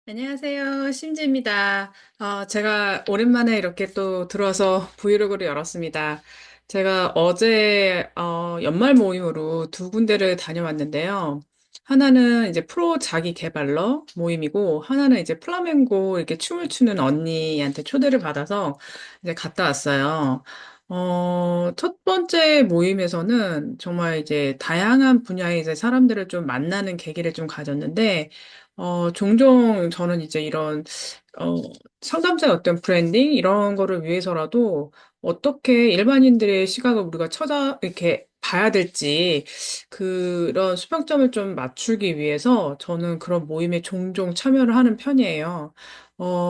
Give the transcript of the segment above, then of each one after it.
안녕하세요. 심지입니다. 제가 오랜만에 이렇게 또 들어와서 브이로그를 열었습니다. 제가 어제 연말 모임으로 두 군데를 다녀왔는데요. 하나는 이제 프로 자기 개발러 모임이고, 하나는 이제 플라멩고 이렇게 춤을 추는 언니한테 초대를 받아서 이제 갔다 왔어요. 첫 번째 모임에서는 정말 이제 다양한 분야의 이제 사람들을 좀 만나는 계기를 좀 가졌는데, 종종 저는 이제 이런, 어, 상담사의 어떤 브랜딩, 이런 거를 위해서라도 어떻게 일반인들의 시각을 우리가 이렇게 봐야 될지, 그런 수평점을 좀 맞추기 위해서 저는 그런 모임에 종종 참여를 하는 편이에요.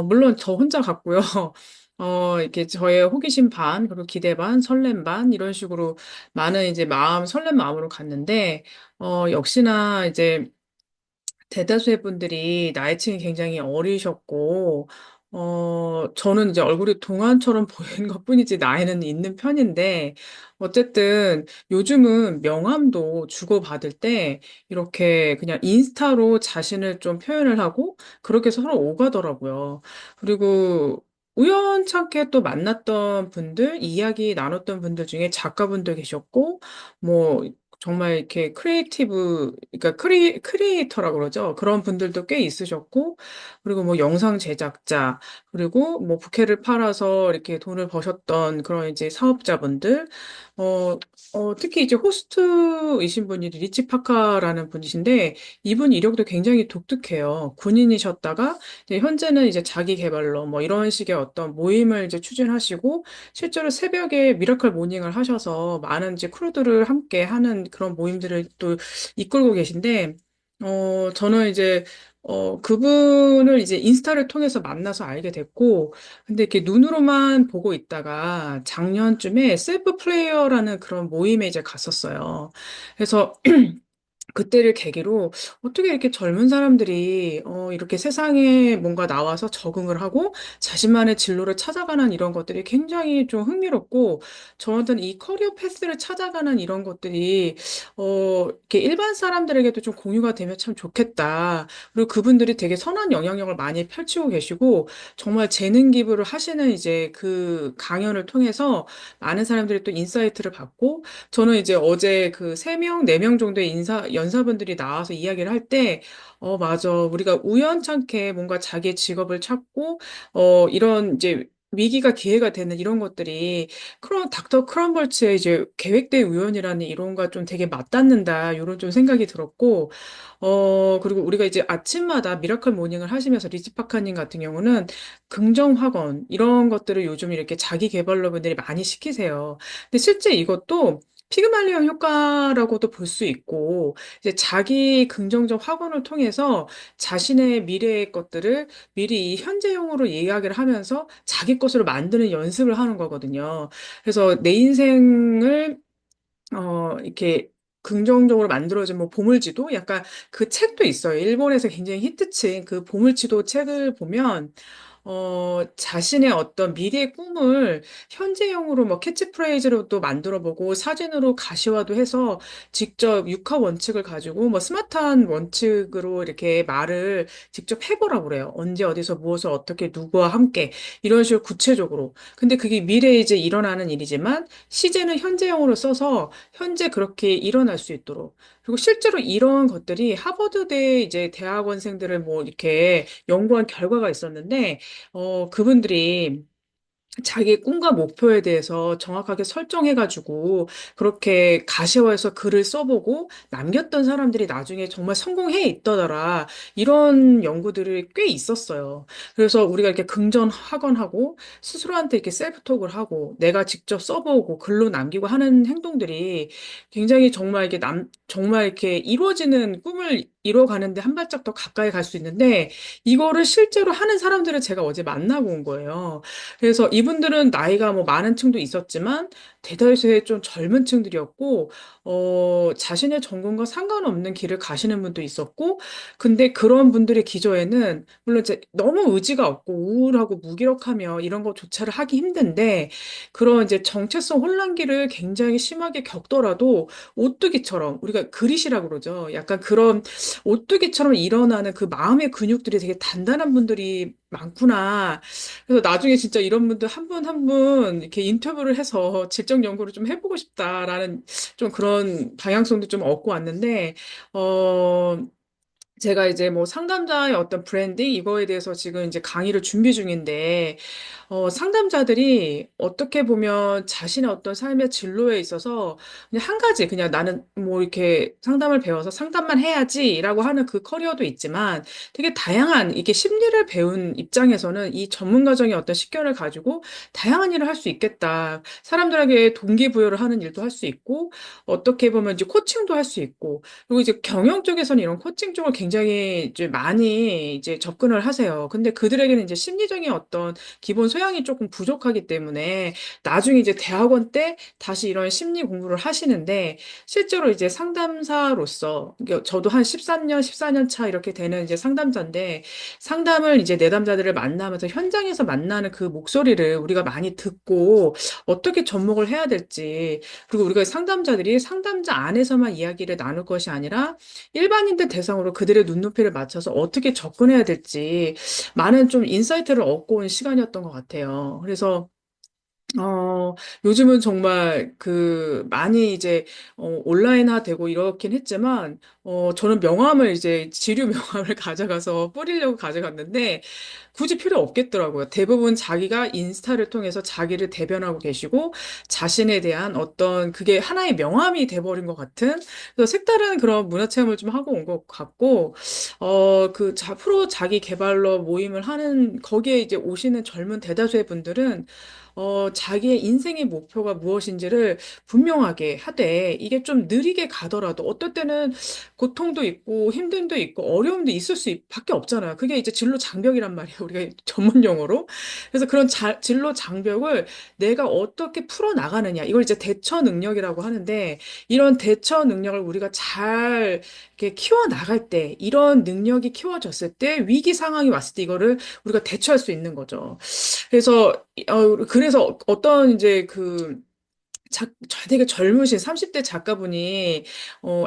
물론 저 혼자 갔고요. 이렇게 저의 호기심 반, 그리고 기대 반, 설렘 반, 이런 식으로 많은 이제 설렘 마음으로 갔는데, 역시나 이제 대다수의 분들이 나이층이 굉장히 어리셨고, 저는 이제 얼굴이 동안처럼 보이는 것뿐이지 나이는 있는 편인데, 어쨌든 요즘은 명함도 주고받을 때 이렇게 그냥 인스타로 자신을 좀 표현을 하고, 그렇게 서로 오가더라고요. 그리고 우연찮게 또 만났던 분들, 이야기 나눴던 분들 중에 작가분도 계셨고, 뭐, 정말 이렇게 그러니까 크리에이터라고 그러죠. 그런 분들도 꽤 있으셨고, 그리고 뭐 영상 제작자, 그리고 뭐 부캐를 팔아서 이렇게 돈을 버셨던 그런 이제 사업자분들, 어, 특히 이제 호스트이신 분이 리치 파카라는 분이신데, 이분 이력도 굉장히 독특해요. 군인이셨다가, 이제 현재는 이제 자기 개발로 뭐 이런 식의 어떤 모임을 이제 추진하시고, 실제로 새벽에 미라클 모닝을 하셔서 많은 이제 크루들을 함께 하는 그런 모임들을 또 이끌고 계신데, 저는 이제, 그분을 이제 인스타를 통해서 만나서 알게 됐고, 근데 이렇게 눈으로만 보고 있다가 작년쯤에 셀프 플레이어라는 그런 모임에 이제 갔었어요. 그래서 그때를 계기로 어떻게 이렇게 젊은 사람들이 이렇게 세상에 뭔가 나와서 적응을 하고 자신만의 진로를 찾아가는 이런 것들이 굉장히 좀 흥미롭고 저한테는 이 커리어 패스를 찾아가는 이런 것들이 이렇게 일반 사람들에게도 좀 공유가 되면 참 좋겠다. 그리고 그분들이 되게 선한 영향력을 많이 펼치고 계시고 정말 재능 기부를 하시는 이제 그 강연을 통해서 많은 사람들이 또 인사이트를 받고 저는 이제 어제 그 세명네명 정도의 연사분들이 나와서 이야기를 할 때, 맞아. 우리가 우연찮게 뭔가 자기의 직업을 찾고, 이런 이제 위기가 기회가 되는 이런 것들이 닥터 크럼벌츠의 이제 계획대 우연이라는 이론과 좀 되게 맞닿는다. 이런 좀 생각이 들었고, 그리고 우리가 이제 아침마다 미라클 모닝을 하시면서 리치파카님 같은 경우는 긍정 학원, 이런 것들을 요즘 이렇게 자기 개발러분들이 많이 시키세요. 근데 실제 이것도 피그말리온 효과라고도 볼 수 있고, 이제 자기 긍정적 학원을 통해서 자신의 미래의 것들을 미리 이 현재형으로 이야기를 하면서 자기 것으로 만드는 연습을 하는 거거든요. 그래서 내 인생을 이렇게 긍정적으로 만들어진 뭐 보물지도? 약간 그 책도 있어요. 일본에서 굉장히 히트친 그 보물지도 책을 보면, 자신의 어떤 미래의 꿈을 현재형으로 뭐 캐치프레이즈로도 만들어 보고 사진으로 가시화도 해서 직접 육하 원칙을 가지고 뭐 스마트한 원칙으로 이렇게 말을 직접 해보라고 그래요. 언제 어디서 무엇을 어떻게 누구와 함께 이런 식으로 구체적으로. 근데 그게 미래에 이제 일어나는 일이지만 시제는 현재형으로 써서 현재 그렇게 일어날 수 있도록. 그리고 실제로 이런 것들이 하버드대 이제 대학원생들을 뭐 이렇게 연구한 결과가 있었는데, 그분들이 자기 꿈과 목표에 대해서 정확하게 설정해가지고 그렇게 가시화해서 글을 써보고 남겼던 사람들이 나중에 정말 성공해 있더라. 이런 연구들이 꽤 있었어요. 그래서 우리가 이렇게 긍정학원하고 스스로한테 이렇게 셀프톡을 하고 내가 직접 써보고 글로 남기고 하는 행동들이 굉장히 정말 정말 이렇게 이루어지는 꿈을 이뤄가는데 한 발짝 더 가까이 갈 수 있는데 이거를 실제로 하는 사람들을 제가 어제 만나고 온 거예요. 그래서 이분들은 나이가 뭐 많은 층도 있었지만 대다수의 좀 젊은 층들이었고, 자신의 전공과 상관없는 길을 가시는 분도 있었고, 근데 그런 분들의 기저에는, 물론 이제 너무 의지가 없고 우울하고 무기력하며 이런 거조차를 하기 힘든데, 그런 이제 정체성 혼란기를 굉장히 심하게 겪더라도, 오뚜기처럼, 우리가 그릿이라고 그러죠. 약간 그런 오뚜기처럼 일어나는 그 마음의 근육들이 되게 단단한 분들이 많구나. 그래서 나중에 진짜 이런 분들 한 분 한 분 이렇게 인터뷰를 해서 질적 연구를 좀 해보고 싶다라는 좀 그런 방향성도 좀 얻고 왔는데, 어, 제가 이제 뭐 상담자의 어떤 브랜딩 이거에 대해서 지금 이제 강의를 준비 중인데, 상담자들이 어떻게 보면 자신의 어떤 삶의 진로에 있어서 그냥 한 가지, 그냥 나는 뭐 이렇게 상담을 배워서 상담만 해야지라고 하는 그 커리어도 있지만 되게 다양한, 이게 심리를 배운 입장에서는 이 전문 과정의 어떤 식견을 가지고 다양한 일을 할 수 있겠다. 사람들에게 동기부여를 하는 일도 할 수 있고, 어떻게 보면 이제 코칭도 할 수 있고, 그리고 이제 경영 쪽에서는 이런 코칭 쪽을 굉장히 이제 많이 이제 접근을 하세요. 근데 그들에게는 이제 심리적인 어떤 기본 소양이 조금 부족하기 때문에 나중에 이제 대학원 때 다시 이런 심리 공부를 하시는데 실제로 이제 상담사로서 그러니까 저도 한 13년, 14년 차 이렇게 되는 이제 상담자인데 상담을 이제 내담자들을 만나면서 현장에서 만나는 그 목소리를 우리가 많이 듣고 어떻게 접목을 해야 될지 그리고 우리가 상담자들이 상담자 안에서만 이야기를 나눌 것이 아니라 일반인들 대상으로 그들의 눈높이를 맞춰서 어떻게 접근해야 될지 많은 좀 인사이트를 얻고 온 시간이었던 것 같아요. 그래서 요즘은 정말 많이 이제, 온라인화 되고 이렇긴 했지만, 저는 명함을 이제, 지류 명함을 가져가서 뿌리려고 가져갔는데, 굳이 필요 없겠더라고요. 대부분 자기가 인스타를 통해서 자기를 대변하고 계시고, 자신에 대한 어떤, 그게 하나의 명함이 돼버린 것 같은, 그래서 색다른 그런 문화 체험을 좀 하고 온 것 같고, 프로 자기 개발러 모임을 하는, 거기에 이제 오시는 젊은 대다수의 분들은, 자기의 인생의 목표가 무엇인지를 분명하게 하되, 이게 좀 느리게 가더라도, 어떨 때는 고통도 있고, 힘듦도 있고, 어려움도 있을 밖에 없잖아요. 그게 이제 진로 장벽이란 말이에요. 우리가 전문 용어로. 그래서 그런 진로 장벽을 내가 어떻게 풀어나가느냐. 이걸 이제 대처 능력이라고 하는데, 이런 대처 능력을 우리가 잘 이렇게 키워나갈 때, 이런 능력이 키워졌을 때, 위기 상황이 왔을 때 이거를 우리가 대처할 수 있는 거죠. 그래서 어떤 이제 되게 젊으신 30대 작가분이,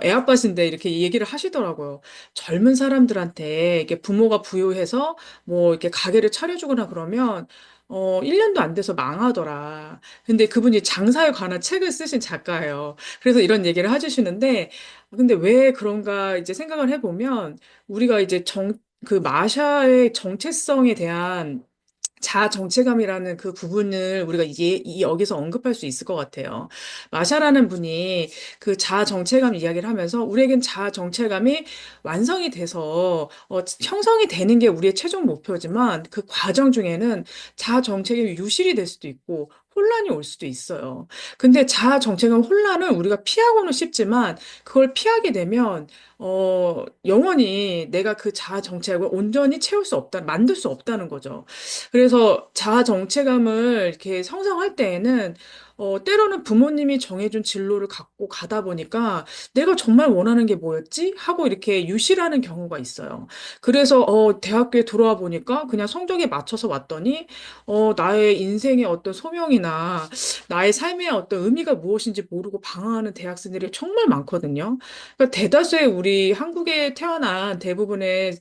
애아빠신데 이렇게 얘기를 하시더라고요. 젊은 사람들한테 이렇게 부모가 부유해서 뭐 이렇게 가게를 차려주거나 그러면, 1년도 안 돼서 망하더라. 근데 그분이 장사에 관한 책을 쓰신 작가예요. 그래서 이런 얘기를 해주시는데, 근데 왜 그런가 이제 생각을 해보면, 우리가 이제 마샤의 정체성에 대한 자아 정체감이라는 그 부분을 우리가 여기서 언급할 수 있을 것 같아요. 마샤라는 분이 그 자아 정체감 이야기를 하면서 우리에겐 자아 정체감이 완성이 돼서 형성이 되는 게 우리의 최종 목표지만 그 과정 중에는 자아 정체감이 유실이 될 수도 있고 혼란이 올 수도 있어요. 근데 자아 정체감 혼란을 우리가 피하고는 싶지만 그걸 피하게 되면 영원히 내가 그 자아 정체감을 온전히 만들 수 없다는 거죠. 그래서 자아 정체감을 이렇게 형성할 때에는 때로는 부모님이 정해준 진로를 갖고 가다 보니까 내가 정말 원하는 게 뭐였지? 하고 이렇게 유실하는 경우가 있어요. 그래서 대학교에 들어와 보니까 그냥 성적에 맞춰서 왔더니 나의 인생의 어떤 소명이나 나의 삶의 어떤 의미가 무엇인지 모르고 방황하는 대학생들이 정말 많거든요. 그러니까 대다수의 우리 한국에 태어난 대부분의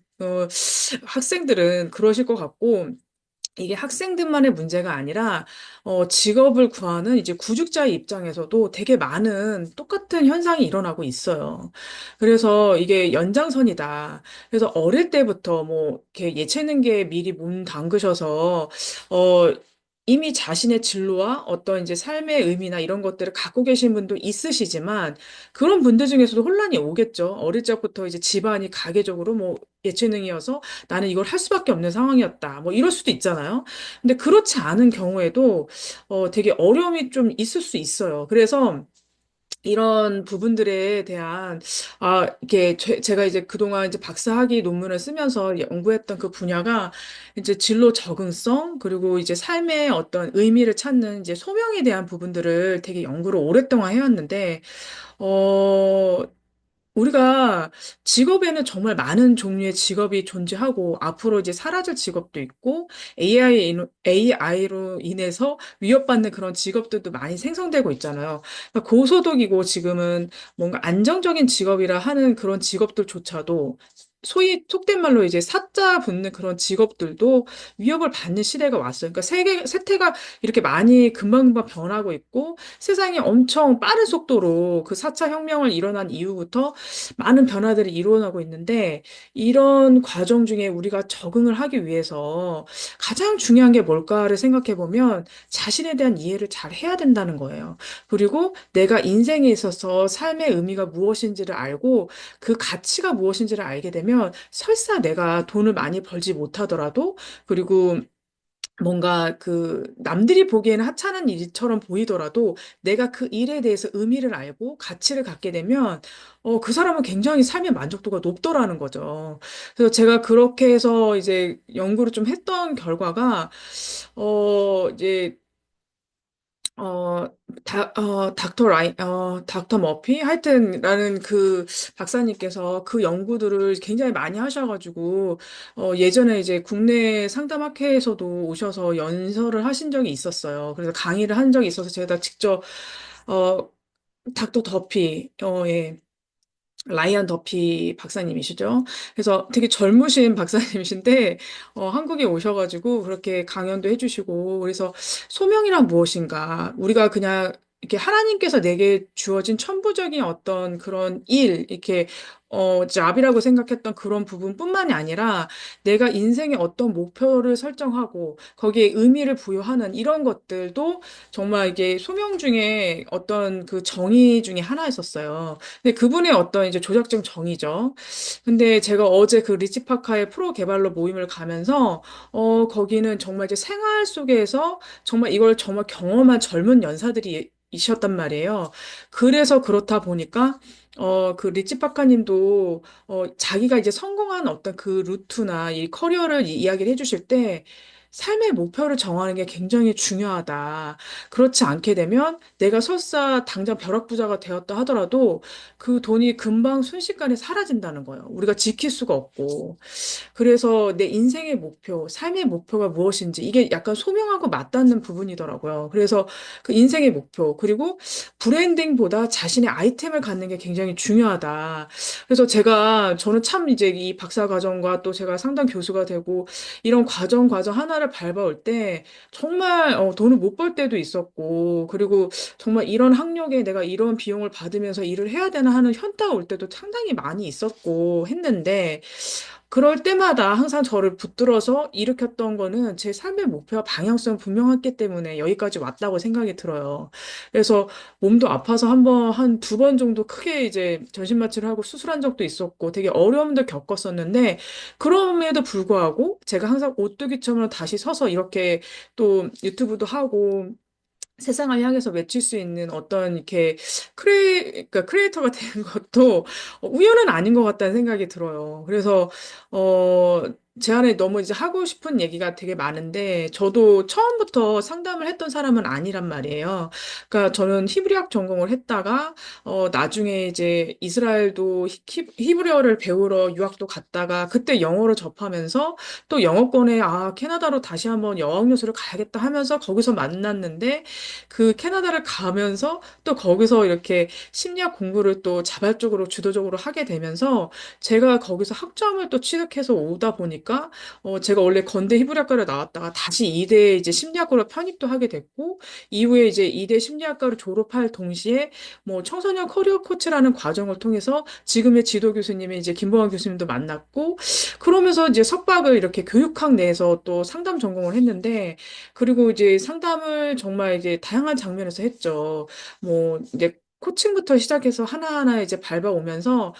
학생들은 그러실 것 같고 이게 학생들만의 문제가 아니라, 직업을 구하는 이제 구직자의 입장에서도 되게 많은 똑같은 현상이 일어나고 있어요. 그래서 이게 연장선이다. 그래서 어릴 때부터 뭐, 이렇게 예체능계에 미리 몸 담그셔서, 어, 이미 자신의 진로와 어떤 이제 삶의 의미나 이런 것들을 갖고 계신 분도 있으시지만, 그런 분들 중에서도 혼란이 오겠죠. 어릴 적부터 이제 집안이 가계적으로 뭐 예체능이어서 나는 이걸 할 수밖에 없는 상황이었다. 뭐 이럴 수도 있잖아요. 근데 그렇지 않은 경우에도 되게 어려움이 좀 있을 수 있어요. 그래서 이런 부분들에 대한, 이게 제가 이제 그동안 이제 박사학위 논문을 쓰면서 연구했던 그 분야가 이제 진로 적응성, 그리고 이제 삶의 어떤 의미를 찾는 이제 소명에 대한 부분들을 되게 연구를 오랫동안 해왔는데, 어, 우리가 직업에는 정말 많은 종류의 직업이 존재하고 앞으로 이제 사라질 직업도 있고 AI로 인해서 위협받는 그런 직업들도 많이 생성되고 있잖아요. 그러니까 고소득이고 지금은 뭔가 안정적인 직업이라 하는 그런 직업들조차도 소위 속된 말로 이제 사자 붙는 그런 직업들도 위협을 받는 시대가 왔어요. 그러니까 세태가 이렇게 많이 금방금방 변하고 있고 세상이 엄청 빠른 속도로 그 4차 혁명을 일어난 이후부터 많은 변화들이 일어나고 있는데 이런 과정 중에 우리가 적응을 하기 위해서 가장 중요한 게 뭘까를 생각해 보면 자신에 대한 이해를 잘 해야 된다는 거예요. 그리고 내가 인생에 있어서 삶의 의미가 무엇인지를 알고 그 가치가 무엇인지를 알게 되면 설사 내가 돈을 많이 벌지 못하더라도 그리고 뭔가 그 남들이 보기에는 하찮은 일처럼 보이더라도 내가 그 일에 대해서 의미를 알고 가치를 갖게 되면 그 사람은 굉장히 삶의 만족도가 높더라는 거죠. 그래서 제가 그렇게 해서 이제 연구를 좀 했던 결과가 이제 닥터 머피? 하여튼, 라는 그 박사님께서 그 연구들을 굉장히 많이 하셔가지고, 예전에 이제 국내 상담학회에서도 오셔서 연설을 하신 적이 있었어요. 그래서 강의를 한 적이 있어서 제가 직접, 어, 닥터 더피, 예. 라이언 더피 박사님이시죠. 그래서 되게 젊으신 박사님이신데, 한국에 오셔가지고 그렇게 강연도 해주시고, 그래서 소명이란 무엇인가? 우리가 그냥 이렇게 하나님께서 내게 주어진 천부적인 어떤 그런 일, 이렇게, 잡이라고 생각했던 그런 부분뿐만이 아니라 내가 인생의 어떤 목표를 설정하고 거기에 의미를 부여하는 이런 것들도 정말 이게 소명 중에 어떤 그 정의 중에 하나였었어요. 근데 그분의 어떤 이제 조작적 정의죠. 근데 제가 어제 그 리치파카의 프로 개발러 모임을 가면서, 거기는 정말 이제 생활 속에서 정말 이걸 정말 경험한 젊은 연사들이 이셨단 말이에요. 그래서 그렇다 보니까, 그 리치파카님도, 자기가 이제 성공한 어떤 그 루트나 이 커리어를 이야기를 해주실 때, 삶의 목표를 정하는 게 굉장히 중요하다. 그렇지 않게 되면 내가 설사 당장 벼락부자가 되었다 하더라도 그 돈이 금방 순식간에 사라진다는 거예요. 우리가 지킬 수가 없고. 그래서 내 인생의 목표, 삶의 목표가 무엇인지 이게 약간 소명하고 맞닿는 부분이더라고요. 그래서 그 인생의 목표, 그리고 브랜딩보다 자신의 아이템을 갖는 게 굉장히 중요하다. 그래서 저는 참 이제 이 박사 과정과 또 제가 상담 교수가 되고 이런 과정 하나를 밟아올 때 정말 돈을 못 벌 때도 있었고, 그리고 정말 이런 학력에 내가 이런 비용을 받으면서 일을 해야 되나 하는 현타가 올 때도 상당히 많이 있었고 했는데, 그럴 때마다 항상 저를 붙들어서 일으켰던 거는 제 삶의 목표와 방향성 분명했기 때문에 여기까지 왔다고 생각이 들어요. 그래서 몸도 아파서 한 두 번 정도 크게 이제 전신마취를 하고 수술한 적도 있었고 되게 어려움도 겪었었는데 그럼에도 불구하고 제가 항상 오뚜기처럼 다시 서서 이렇게 또 유튜브도 하고 세상을 향해서 외칠 수 있는 어떤 이렇게 그러니까 크리에이터가 되는 것도 우연은 아닌 것 같다는 생각이 들어요. 그래서, 어, 제 안에 너무 이제 하고 싶은 얘기가 되게 많은데, 저도 처음부터 상담을 했던 사람은 아니란 말이에요. 그러니까 저는 히브리학 전공을 했다가, 나중에 이제 이스라엘도 히브리어를 배우러 유학도 갔다가, 그때 영어를 접하면서 또 영어권에, 캐나다로 다시 한번 어학연수를 가야겠다 하면서 거기서 만났는데, 그 캐나다를 가면서 또 거기서 이렇게 심리학 공부를 또 자발적으로 주도적으로 하게 되면서 제가 거기서 학점을 또 취득해서 오다 보니까 제가 원래 건대 히브리학과를 나왔다가 다시 이대 이제 심리학과로 편입도 하게 됐고 이후에 이제 이대 심리학과를 졸업할 동시에 뭐 청소년 커리어 코치라는 과정을 통해서 지금의 지도 교수님이 이제 김보환 교수님도 만났고 그러면서 이제 석박을 이렇게 교육학 내에서 또 상담 전공을 했는데 그리고 이제 상담을 정말 이제 다양한 장면에서 했죠. 뭐, 이제 코칭부터 시작해서 하나하나 이제 밟아오면서,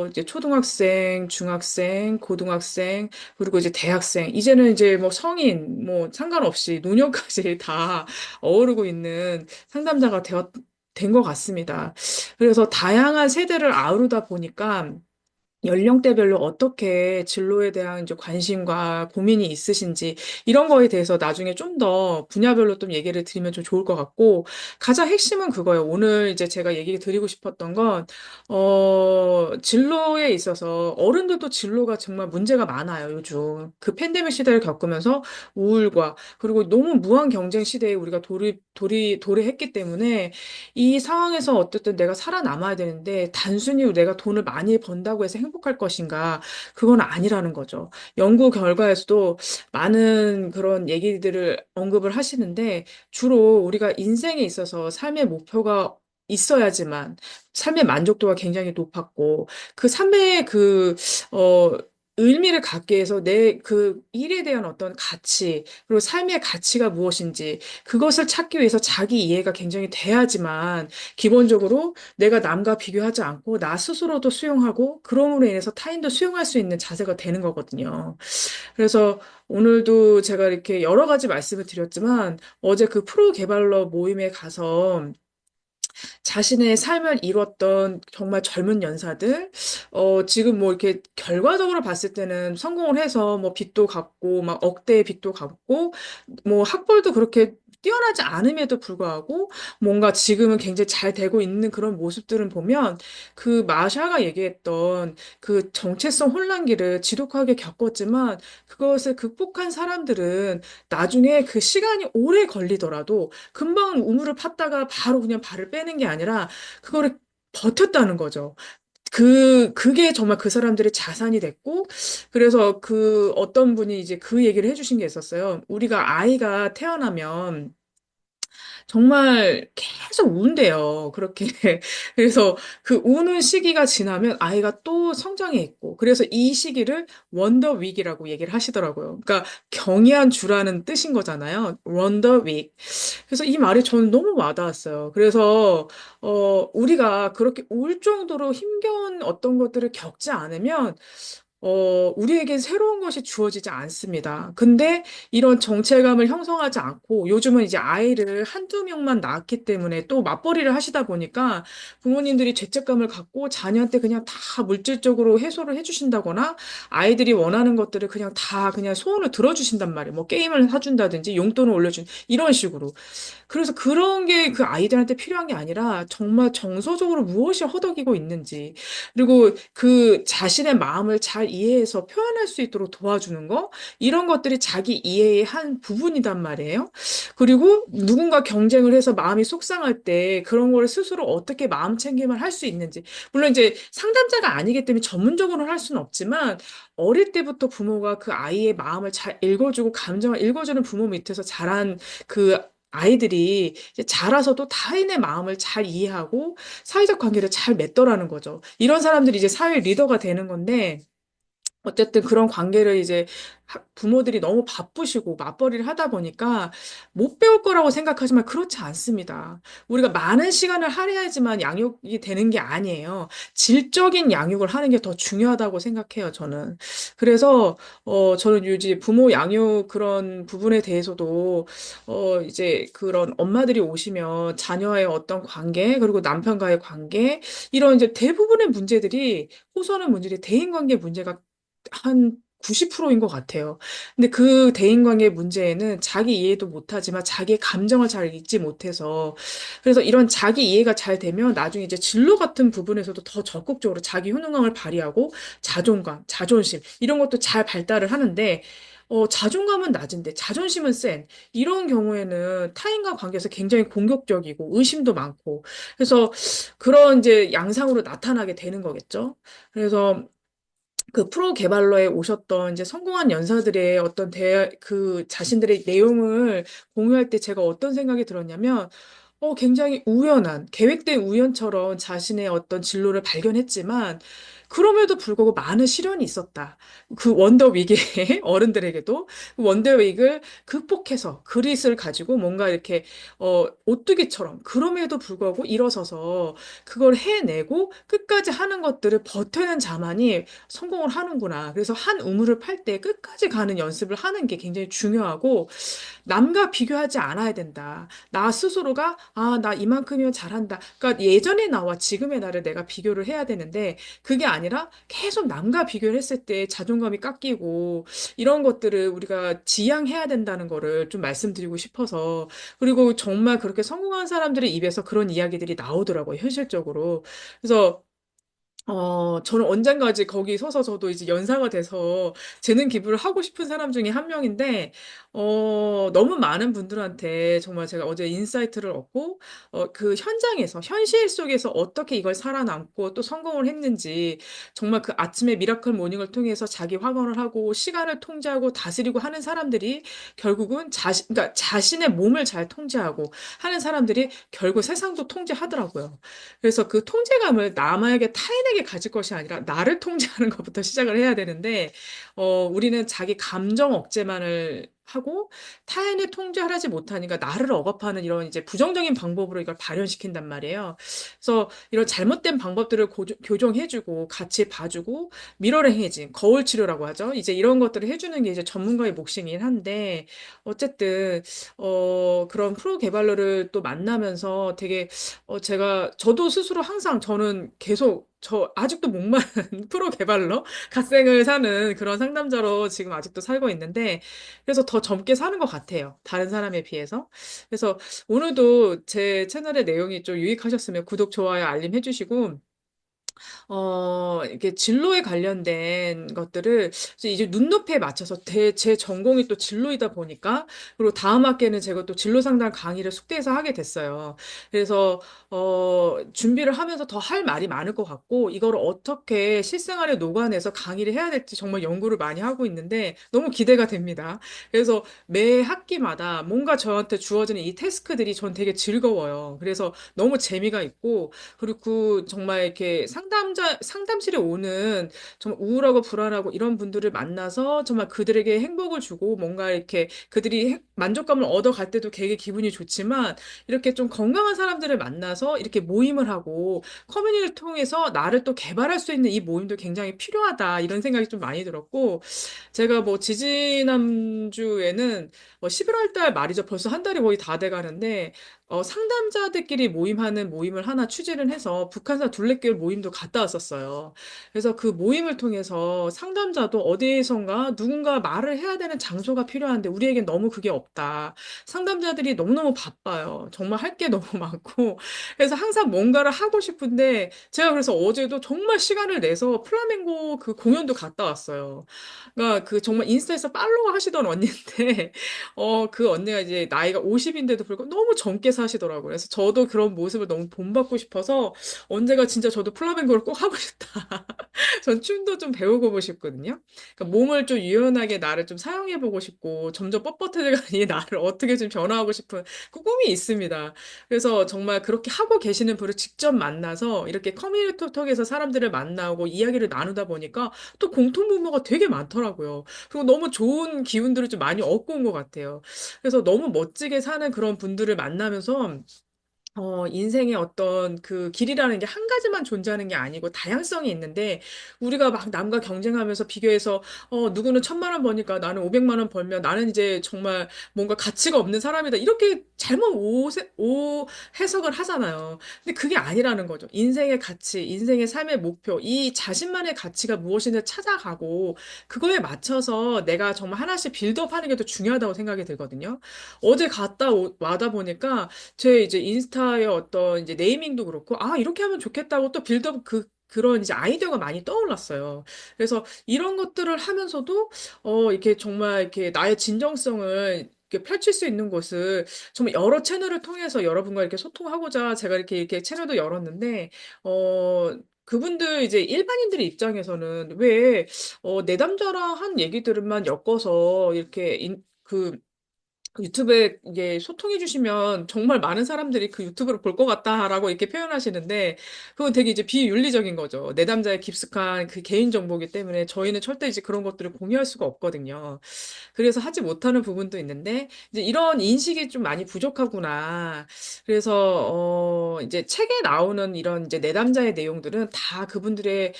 이제 초등학생, 중학생, 고등학생, 그리고 이제 대학생, 이제는 이제 뭐 성인, 뭐 상관없이 노년까지 다 어우르고 있는 상담자가 된 것 같습니다. 그래서 다양한 세대를 아우르다 보니까 연령대별로 어떻게 진로에 대한 이제 관심과 고민이 있으신지 이런 거에 대해서 나중에 좀 더 분야별로 좀 얘기를 드리면 좀 좋을 것 같고 가장 핵심은 그거예요. 오늘 이제 제가 얘기 드리고 싶었던 건 진로에 있어서 어른들도 진로가 정말 문제가 많아요, 요즘. 그 팬데믹 시대를 겪으면서 우울과 그리고 너무 무한 경쟁 시대에 우리가 도래했기 때문에 이 상황에서 어쨌든 내가 살아남아야 되는데 단순히 내가 돈을 많이 번다고 해서 행복할 것인가? 그건 아니라는 거죠. 연구 결과에서도 많은 그런 얘기들을 언급을 하시는데 주로 우리가 인생에 있어서 삶의 목표가 있어야지만 삶의 만족도가 굉장히 높았고 그 삶의 어, 의미를 갖기 위해서 내 그 일에 대한 어떤 가치, 그리고 삶의 가치가 무엇인지 그것을 찾기 위해서 자기 이해가 굉장히 돼야지만 기본적으로 내가 남과 비교하지 않고 나 스스로도 수용하고 그럼으로 인해서 타인도 수용할 수 있는 자세가 되는 거거든요. 그래서 오늘도 제가 이렇게 여러 가지 말씀을 드렸지만 어제 그 프로 개발러 모임에 가서 자신의 삶을 이뤘던 정말 젊은 연사들, 지금 뭐 이렇게 결과적으로 봤을 때는 성공을 해서 뭐 빚도 갚고, 막 억대의 빚도 갚고, 뭐 학벌도 그렇게 뛰어나지 않음에도 불구하고 뭔가 지금은 굉장히 잘 되고 있는 그런 모습들을 보면 그 마샤가 얘기했던 그 정체성 혼란기를 지독하게 겪었지만 그것을 극복한 사람들은 나중에 그 시간이 오래 걸리더라도 금방 우물을 팠다가 바로 그냥 발을 빼는 게 아니라 그거를 버텼다는 거죠. 그게 정말 그 사람들의 자산이 됐고, 그래서 그 어떤 분이 이제 그 얘기를 해주신 게 있었어요. 우리가 아이가 태어나면 정말 계속 운대요. 그렇게. 그래서 그 우는 시기가 지나면 아이가 또 성장해 있고, 그래서 이 시기를 원더 윅이라고 얘기를 하시더라고요. 그러니까 경이한 주라는 뜻인 거잖아요. 원더 윅. 그래서 이 말이 저는 너무 와닿았어요. 그래서, 우리가 그렇게 울 정도로 힘겨운 어떤 것들을 겪지 않으면, 우리에게 새로운 것이 주어지지 않습니다. 근데 이런 정체감을 형성하지 않고 요즘은 이제 아이를 한두 명만 낳았기 때문에 또 맞벌이를 하시다 보니까 부모님들이 죄책감을 갖고 자녀한테 그냥 다 물질적으로 해소를 해주신다거나 아이들이 원하는 것들을 그냥 다 그냥 소원을 들어주신단 말이에요. 뭐 게임을 사준다든지 용돈을 올려준 이런 식으로. 그래서 그런 게 그 아이들한테 필요한 게 아니라 정말 정서적으로 무엇이 허덕이고 있는지, 그리고 그 자신의 마음을 잘 이해해서 표현할 수 있도록 도와주는 거, 이런 것들이 자기 이해의 한 부분이단 말이에요. 그리고 누군가 경쟁을 해서 마음이 속상할 때 그런 걸 스스로 어떻게 마음 챙김을 할 수 있는지. 물론 이제 상담자가 아니기 때문에 전문적으로는 할 수는 없지만 어릴 때부터 부모가 그 아이의 마음을 잘 읽어주고 감정을 읽어주는 부모 밑에서 자란 그 아이들이 이제 자라서도 타인의 마음을 잘 이해하고 사회적 관계를 잘 맺더라는 거죠. 이런 사람들이 이제 사회 리더가 되는 건데, 어쨌든 그런 관계를 이제 부모들이 너무 바쁘시고 맞벌이를 하다 보니까 못 배울 거라고 생각하지만 그렇지 않습니다. 우리가 많은 시간을 할애해야지만 양육이 되는 게 아니에요. 질적인 양육을 하는 게 더 중요하다고 생각해요, 저는. 그래서, 저는 요즘 부모 양육 그런 부분에 대해서도, 이제 그런 엄마들이 오시면 자녀의 어떤 관계, 그리고 남편과의 관계, 이런 이제 대부분의 문제들이 호소하는 문제들이 대인관계 문제가 한 90%인 것 같아요. 근데 그 대인관계 문제에는 자기 이해도 못하지만 자기의 감정을 잘 읽지 못해서 그래서 이런 자기 이해가 잘 되면 나중에 이제 진로 같은 부분에서도 더 적극적으로 자기 효능감을 발휘하고 자존감, 자존심 이런 것도 잘 발달을 하는데 자존감은 낮은데 자존심은 센 이런 경우에는 타인과 관계에서 굉장히 공격적이고 의심도 많고 그래서 그런 이제 양상으로 나타나게 되는 거겠죠. 그래서 그 프로 개발러에 오셨던 이제 성공한 연사들의 어떤 그 자신들의 내용을 공유할 때 제가 어떤 생각이 들었냐면, 굉장히 우연한, 계획된 우연처럼 자신의 어떤 진로를 발견했지만, 그럼에도 불구하고 많은 시련이 있었다. 그 원더 위기에 어른들에게도 그 원더 위기를 극복해서 그릿을 가지고 뭔가 이렇게 오뚜기처럼 그럼에도 불구하고 일어서서 그걸 해내고 끝까지 하는 것들을 버텨낸 자만이 성공을 하는구나. 그래서 한 우물을 팔 때 끝까지 가는 연습을 하는 게 굉장히 중요하고 남과 비교하지 않아야 된다. 나 스스로가, 아, 나 이만큼이면 잘한다. 그러니까 예전의 나와 지금의 나를 내가 비교를 해야 되는데, 그게 아니라 계속 남과 비교를 했을 때 자존감이 깎이고, 이런 것들을 우리가 지양해야 된다는 거를 좀 말씀드리고 싶어서, 그리고 정말 그렇게 성공한 사람들의 입에서 그런 이야기들이 나오더라고요, 현실적으로. 그래서 저는 언젠가지 거기 서서 저도 이제 연사가 돼서 재능 기부를 하고 싶은 사람 중에 한 명인데, 너무 많은 분들한테 정말 제가 어제 인사이트를 얻고, 그 현장에서, 현실 속에서 어떻게 이걸 살아남고 또 성공을 했는지, 정말 그 아침에 미라클 모닝을 통해서 자기 확언을 하고, 시간을 통제하고 다스리고 하는 사람들이 결국은 그러니까 자신의 몸을 잘 통제하고 하는 사람들이 결국 세상도 통제하더라고요. 그래서 그 통제감을 남에게 타인에게 가질 것이 아니라 나를 통제하는 것부터 시작을 해야 되는데, 우리는 자기 감정 억제만을 하고 타인을 통제하지 못하니까 나를 억압하는 이런 이제 부정적인 방법으로 이걸 발현시킨단 말이에요. 그래서 이런 잘못된 방법들을 교정해주고 같이 봐주고 미러링해진 거울 치료라고 하죠. 이제 이런 것들을 해주는 게 이제 전문가의 몫이긴 한데 어쨌든 그런 프로 개발러를 또 만나면서 되게 저도 스스로 항상 저는 계속, 아직도 목마른 프로 개발러? 갓생을 사는 그런 상담자로 지금 아직도 살고 있는데, 그래서 더 젊게 사는 것 같아요. 다른 사람에 비해서. 그래서 오늘도 제 채널의 내용이 좀 유익하셨으면 구독, 좋아요, 알림 해주시고, 이렇게 진로에 관련된 것들을 이제 눈높이에 맞춰서 제 전공이 또 진로이다 보니까 그리고 다음 학기에는 제가 또 진로 상담 강의를 숙대에서 하게 됐어요. 그래서 준비를 하면서 더 할 말이 많을 것 같고 이거를 어떻게 실생활에 녹아내서 강의를 해야 될지 정말 연구를 많이 하고 있는데 너무 기대가 됩니다. 그래서 매 학기마다 뭔가 저한테 주어지는 이 태스크들이 전 되게 즐거워요. 그래서 너무 재미가 있고 그리고 정말 이렇게 상담실에 오는 정말 우울하고 불안하고 이런 분들을 만나서 정말 그들에게 행복을 주고 뭔가 이렇게 그들이 만족감을 얻어갈 때도 되게 기분이 좋지만 이렇게 좀 건강한 사람들을 만나서 이렇게 모임을 하고 커뮤니티를 통해서 나를 또 개발할 수 있는 이 모임도 굉장히 필요하다 이런 생각이 좀 많이 들었고 제가 뭐 지지난주에는 11월 달 말이죠. 벌써 한 달이 거의 다 돼 가는데 상담자들끼리 모임하는 모임을 하나 취재를 해서 북한산 둘레길 모임도 갔다 왔었어요. 그래서 그 모임을 통해서 상담자도 어디에선가 누군가 말을 해야 되는 장소가 필요한데 우리에겐 너무 그게 없다. 상담자들이 너무너무 바빠요. 정말 할 게 너무 많고. 그래서 항상 뭔가를 하고 싶은데 제가 그래서 어제도 정말 시간을 내서 플라멩고 그 공연도 갔다 왔어요. 그러니까 그 정말 인스타에서 팔로우 하시던 언니인데 그 언니가 이제 나이가 50인데도 불구하고 너무 젊게 사시더라고요. 그래서 저도 그런 모습을 너무 본받고 싶어서 언제가 진짜 저도 플라멩코를 꼭 하고 싶다. 전 춤도 좀 배우고 싶거든요. 그러니까 몸을 좀 유연하게 나를 좀 사용해보고 싶고 점점 뻣뻣해져가는 이 나를 어떻게 좀 변화하고 싶은 그 꿈이 있습니다. 그래서 정말 그렇게 하고 계시는 분을 직접 만나서 이렇게 커뮤니티 톡에서 사람들을 만나고 이야기를 나누다 보니까 또 공통분모가 되게 많더라고요. 그리고 너무 좋은 기운들을 좀 많이 얻고 온 것 같아요. 그래서 너무 멋지게 사는 그런 분들을 만나면서 인생의 어떤 그 길이라는 게 한 가지만 존재하는 게 아니고 다양성이 있는데 우리가 막 남과 경쟁하면서 비교해서 누구는 1,000만 원 버니까 나는 500만 원 벌면 나는 이제 정말 뭔가 가치가 없는 사람이다. 이렇게 잘못 해석을 하잖아요. 근데 그게 아니라는 거죠. 인생의 가치, 인생의 삶의 목표, 이 자신만의 가치가 무엇인지 찾아가고 그거에 맞춰서 내가 정말 하나씩 빌드업하는 게 더 중요하다고 생각이 들거든요. 어제 와다 보니까 제 이제 인스타의 어떤 이제 네이밍도 그렇고, 아, 이렇게 하면 좋겠다고 또 빌드업 그런 이제 아이디어가 많이 떠올랐어요. 그래서 이런 것들을 하면서도, 이렇게 정말 이렇게 나의 진정성을 이렇게 펼칠 수 있는 곳을 정말 여러 채널을 통해서 여러분과 이렇게 소통하고자 제가 이렇게 채널도 열었는데, 그분들 이제 일반인들의 입장에서는 왜, 내담자랑 한 얘기들만 엮어서 이렇게 유튜브에 이게 소통해 주시면 정말 많은 사람들이 그 유튜브를 볼 것 같다라고 이렇게 표현하시는데 그건 되게 이제 비윤리적인 거죠. 내담자의 깊숙한 그 개인 정보이기 때문에 저희는 절대 이제 그런 것들을 공유할 수가 없거든요. 그래서 하지 못하는 부분도 있는데 이제 이런 인식이 좀 많이 부족하구나. 그래서 이제 책에 나오는 이런 이제 내담자의 내용들은 다 그분들의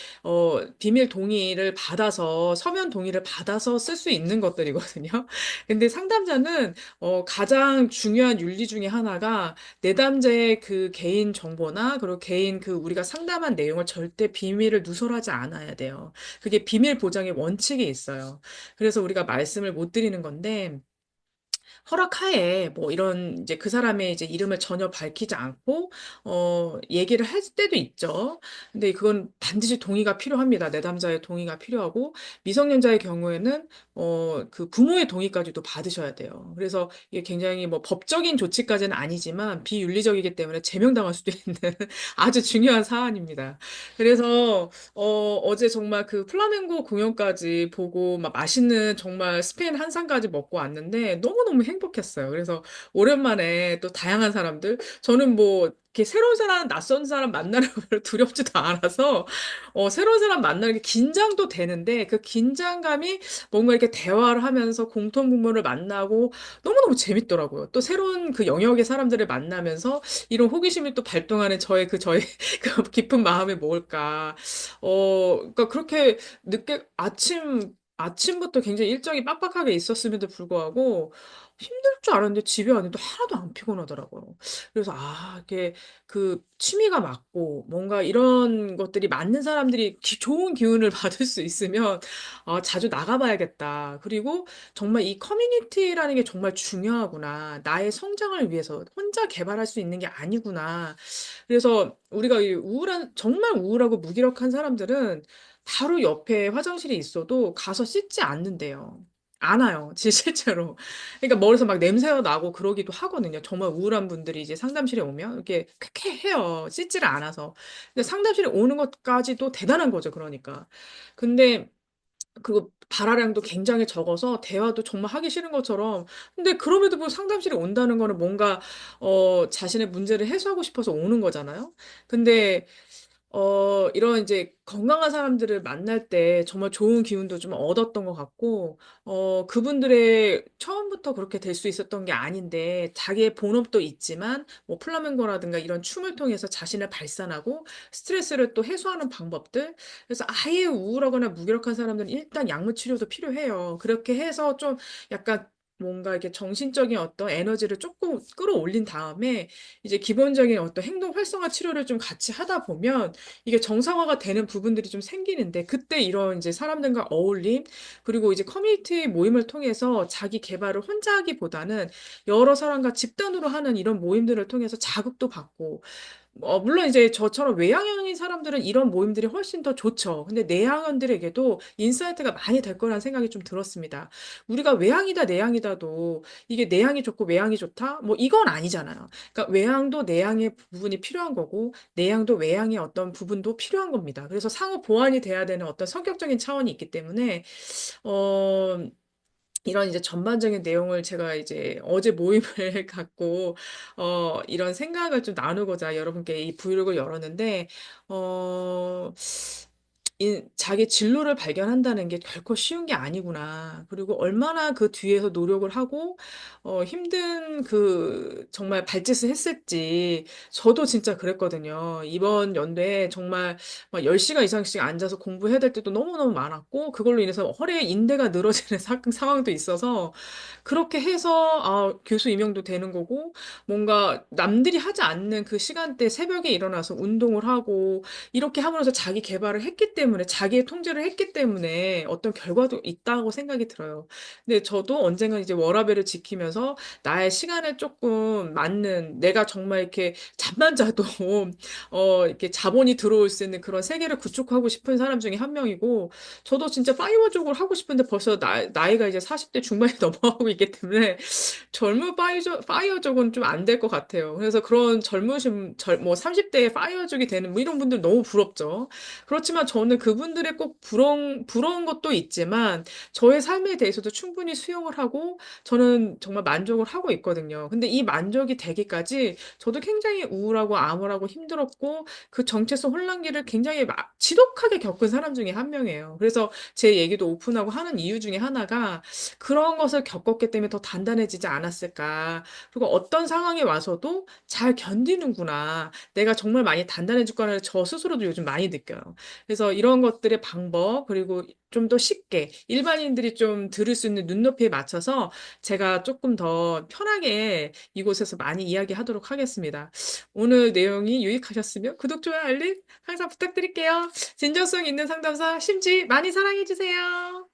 비밀 동의를 받아서 서면 동의를 받아서 쓸 수 있는 것들이거든요. 근데 상담자는 가장 중요한 윤리 중에 하나가 내담자의 그 개인 정보나 그리고 개인 그 우리가 상담한 내용을 절대 비밀을 누설하지 않아야 돼요. 그게 비밀 보장의 원칙이 있어요. 그래서 우리가 말씀을 못 드리는 건데, 허락하에 뭐 이런 이제 그 사람의 이제 이름을 전혀 밝히지 않고 얘기를 할 때도 있죠. 근데 그건 반드시 동의가 필요합니다. 내담자의 동의가 필요하고 미성년자의 경우에는 그 부모의 동의까지도 받으셔야 돼요. 그래서 이게 굉장히 뭐 법적인 조치까지는 아니지만 비윤리적이기 때문에 제명당할 수도 있는 아주 중요한 사안입니다. 그래서 어제 정말 그 플라멩고 공연까지 보고 막 맛있는 정말 스페인 한 상까지 먹고 왔는데 너무너무 행복했어요. 그래서 오랜만에 또 다양한 사람들, 저는 뭐 이렇게 새로운 사람, 낯선 사람 만나는 걸 두렵지도 않아서 새로운 사람 만나는 게 긴장도 되는데 그 긴장감이 뭔가 이렇게 대화를 하면서 공통분모를 만나고 너무너무 재밌더라고요. 또 새로운 그 영역의 사람들을 만나면서 이런 호기심이 또 발동하는 저의 그 깊은 마음이 뭘까. 그러니까 그렇게 늦게 아침부터 굉장히 일정이 빡빡하게 있었음에도 불구하고 힘들 줄 알았는데 집에 왔는데 하나도 안 피곤하더라고요. 그래서 이게 그 취미가 맞고 뭔가 이런 것들이 맞는 사람들이 좋은 기운을 받을 수 있으면 자주 나가봐야겠다. 그리고 정말 이 커뮤니티라는 게 정말 중요하구나. 나의 성장을 위해서 혼자 개발할 수 있는 게 아니구나. 그래서 우리가 이 정말 우울하고 무기력한 사람들은 바로 옆에 화장실이 있어도 가서 씻지 않는데요. 안 와요. 실제로. 그러니까 머리에서 막 냄새가 나고 그러기도 하거든요. 정말 우울한 분들이 이제 상담실에 오면 이렇게 쾌쾌해요. 씻지를 않아서. 근데 상담실에 오는 것까지도 대단한 거죠. 그러니까. 근데 그리고 발화량도 굉장히 적어서 대화도 정말 하기 싫은 것처럼. 근데 그럼에도 불구하고 상담실에 온다는 거는 뭔가 자신의 문제를 해소하고 싶어서 오는 거잖아요. 근데 이런 이제 건강한 사람들을 만날 때 정말 좋은 기운도 좀 얻었던 것 같고, 그분들의 처음부터 그렇게 될 수 있었던 게 아닌데, 자기의 본업도 있지만, 뭐 플라멩코라든가 이런 춤을 통해서 자신을 발산하고, 스트레스를 또 해소하는 방법들. 그래서 아예 우울하거나 무기력한 사람들은 일단 약물 치료도 필요해요. 그렇게 해서 좀 약간 뭔가 이렇게 정신적인 어떤 에너지를 조금 끌어올린 다음에 이제 기본적인 어떤 행동 활성화 치료를 좀 같이 하다 보면 이게 정상화가 되는 부분들이 좀 생기는데 그때 이런 이제 사람들과 어울림 그리고 이제 커뮤니티 모임을 통해서 자기 개발을 혼자 하기보다는 여러 사람과 집단으로 하는 이런 모임들을 통해서 자극도 받고 물론 이제 저처럼 외향형인 사람들은 이런 모임들이 훨씬 더 좋죠. 근데 내향형들에게도 인사이트가 많이 될 거라는 생각이 좀 들었습니다. 우리가 외향이다, 내향이다도 이게 내향이 좋고 외향이 좋다? 뭐 이건 아니잖아요. 그러니까 외향도 내향의 부분이 필요한 거고, 내향도 외향의 어떤 부분도 필요한 겁니다. 그래서 상호 보완이 돼야 되는 어떤 성격적인 차원이 있기 때문에, 어, 이런 이제 전반적인 내용을 제가 이제 어제 모임을 갖고, 이런 생각을 좀 나누고자 여러분께 이 브이로그를 열었는데, 어, 자기 진로를 발견한다는 게 결코 쉬운 게 아니구나. 그리고 얼마나 그 뒤에서 노력을 하고, 힘든 정말 발짓을 했을지, 저도 진짜 그랬거든요. 이번 연도에 정말 막 10시간 이상씩 앉아서 공부해야 될 때도 너무너무 많았고, 그걸로 인해서 허리에 인대가 늘어지는 상황도 있어서, 그렇게 해서, 교수 임용도 되는 거고, 뭔가 남들이 하지 않는 그 시간대 새벽에 일어나서 운동을 하고, 이렇게 함으로써 자기 개발을 했기 때문에, 자기의 통제를 했기 때문에 어떤 결과도 있다고 생각이 들어요. 근데 저도 언젠가 이제 워라밸을 지키면서 나의 시간에 조금 맞는, 내가 정말 이렇게 잠만 자도, 이렇게 자본이 들어올 수 있는 그런 세계를 구축하고 싶은 사람 중에 한 명이고, 저도 진짜 파이어족을 하고 싶은데 벌써 나이가 이제 40대 중반이 넘어가고 있기 때문에 젊은 파이어족은 좀 안 될 것 같아요. 그래서 그런 뭐 30대에 파이어족이 되는 뭐 이런 분들 너무 부럽죠. 그렇지만 저는 그분들의 꼭 부러운 것도 있지만 저의 삶에 대해서도 충분히 수용을 하고 저는 정말 만족을 하고 있거든요. 근데 이 만족이 되기까지 저도 굉장히 우울하고 암울하고 힘들었고 그 정체성 혼란기를 굉장히 지독하게 겪은 사람 중에 한 명이에요. 그래서 제 얘기도 오픈하고 하는 이유 중에 하나가 그런 것을 겪었기 때문에 더 단단해지지 않았을까. 그리고 어떤 상황에 와서도 잘 견디는구나. 내가 정말 많이 단단해졌구나. 저 스스로도 요즘 많이 느껴요. 그래서 이런 것들의 방법, 그리고 좀 더 쉽게 일반인들이 좀 들을 수 있는 눈높이에 맞춰서 제가 조금 더 편하게 이곳에서 많이 이야기하도록 하겠습니다. 오늘 내용이 유익하셨으면 구독, 좋아요, 알림 항상 부탁드릴게요. 진정성 있는 상담사 심지 많이 사랑해주세요.